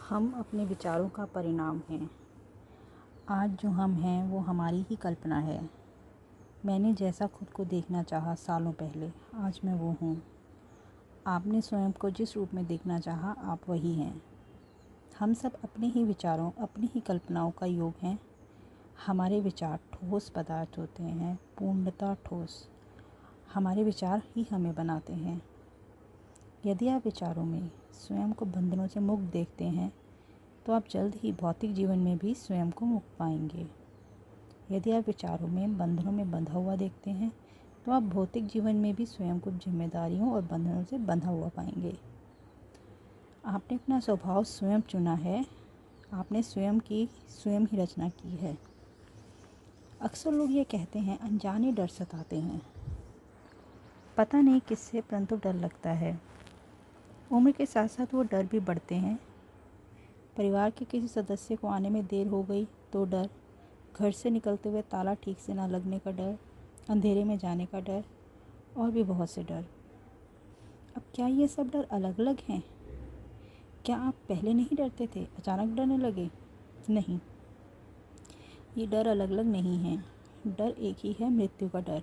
हम अपने विचारों का परिणाम हैं। आज जो हम हैं वो हमारी ही कल्पना है। मैंने जैसा खुद को देखना चाहा सालों पहले, आज मैं वो हूँ। आपने स्वयं को जिस रूप में देखना चाहा, आप वही हैं। हम सब अपने ही विचारों, अपनी ही कल्पनाओं का योग हैं। हमारे विचार ठोस पदार्थ होते हैं, पूर्णतः ठोस। हमारे विचार ही हमें बनाते हैं। यदि आप विचारों में स्वयं को बंधनों से मुक्त देखते हैं तो आप जल्द ही भौतिक जीवन में भी स्वयं को मुक्त पाएंगे। यदि आप विचारों में बंधनों में बंधा हुआ देखते हैं तो आप भौतिक जीवन में भी स्वयं को जिम्मेदारियों और बंधनों से बंधा हुआ पाएंगे। आपने अपना स्वभाव स्वयं चुना है। आपने स्वयं ही रचना की है। अक्सर लोग ये कहते हैं, अनजाने डर सताते हैं। पता नहीं किससे, परंतु डर लगता है। उम्र के साथ साथ वो डर भी बढ़ते हैं। परिवार के किसी सदस्य को आने में देर हो गई तो डर, घर से निकलते हुए ताला ठीक से ना लगने का डर, अंधेरे में जाने का डर और भी बहुत से डर। अब क्या ये सब डर अलग अलग हैं? क्या आप पहले नहीं डरते थे, अचानक डरने लगे? नहीं, ये डर अलग अलग नहीं हैं। डर एक ही है, मृत्यु का डर।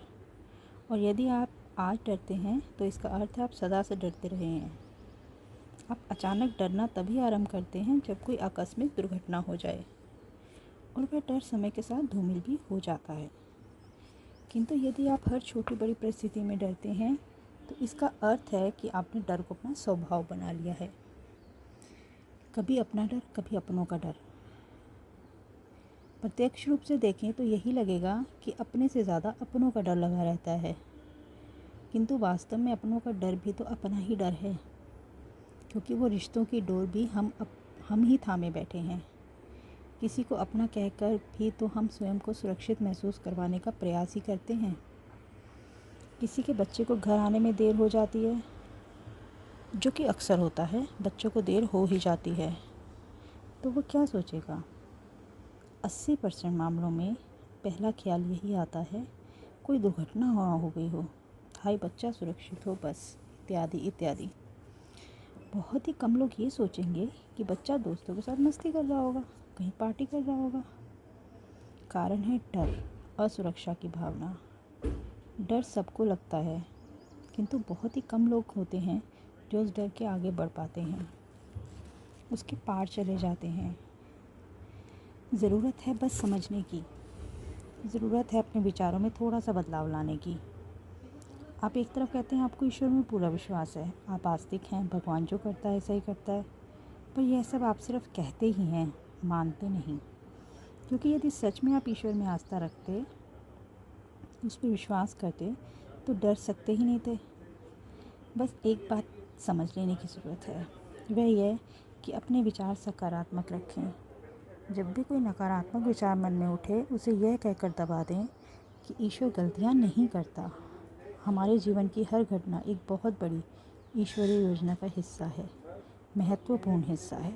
और यदि आप आज डरते हैं तो इसका अर्थ है आप सदा से डरते रहे हैं। आप अचानक डरना तभी आरंभ करते हैं जब कोई आकस्मिक दुर्घटना हो जाए, और वह डर समय के साथ धूमिल भी हो जाता है। किंतु यदि आप हर छोटी बड़ी परिस्थिति में डरते हैं तो इसका अर्थ है कि आपने डर को अपना स्वभाव बना लिया है। कभी अपना डर, कभी अपनों का डर। प्रत्यक्ष रूप से देखें तो यही लगेगा कि अपने से ज़्यादा अपनों का डर लगा रहता है, किंतु वास्तव में अपनों का डर भी तो अपना ही डर है, क्योंकि वो रिश्तों की डोर भी हम ही थामे बैठे हैं। किसी को अपना कहकर भी तो हम स्वयं को सुरक्षित महसूस करवाने का प्रयास ही करते हैं। किसी के बच्चे को घर आने में देर हो जाती है, जो कि अक्सर होता है, बच्चों को देर हो ही जाती है, तो वो क्या सोचेगा? 80% मामलों में पहला ख्याल यही आता है, कोई दुर्घटना हो गई हो, हाय बच्चा सुरक्षित हो, बस, इत्यादि इत्यादि। बहुत ही कम लोग ये सोचेंगे कि बच्चा दोस्तों के साथ मस्ती कर रहा होगा, कहीं पार्टी कर रहा होगा। कारण है डर, असुरक्षा की भावना। डर सबको लगता है, किंतु बहुत ही कम लोग होते हैं जो उस डर के आगे बढ़ पाते हैं, उसके पार चले जाते हैं। ज़रूरत है बस समझने की। ज़रूरत है अपने विचारों में थोड़ा सा बदलाव लाने की। आप एक तरफ कहते हैं आपको ईश्वर में पूरा विश्वास है, आप आस्तिक हैं, भगवान जो करता है सही करता है, पर यह सब आप सिर्फ कहते ही हैं, मानते नहीं। क्योंकि यदि सच में आप ईश्वर में आस्था रखते, उस पर विश्वास करते, तो डर सकते ही नहीं थे। बस एक बात समझ लेने की ज़रूरत है, वह यह कि अपने विचार सकारात्मक रखें। जब भी कोई नकारात्मक विचार मन में उठे, उसे यह कहकर दबा दें कि ईश्वर गलतियाँ नहीं करता। हमारे जीवन की हर घटना एक बहुत बड़ी ईश्वरीय योजना का हिस्सा है, महत्वपूर्ण हिस्सा है।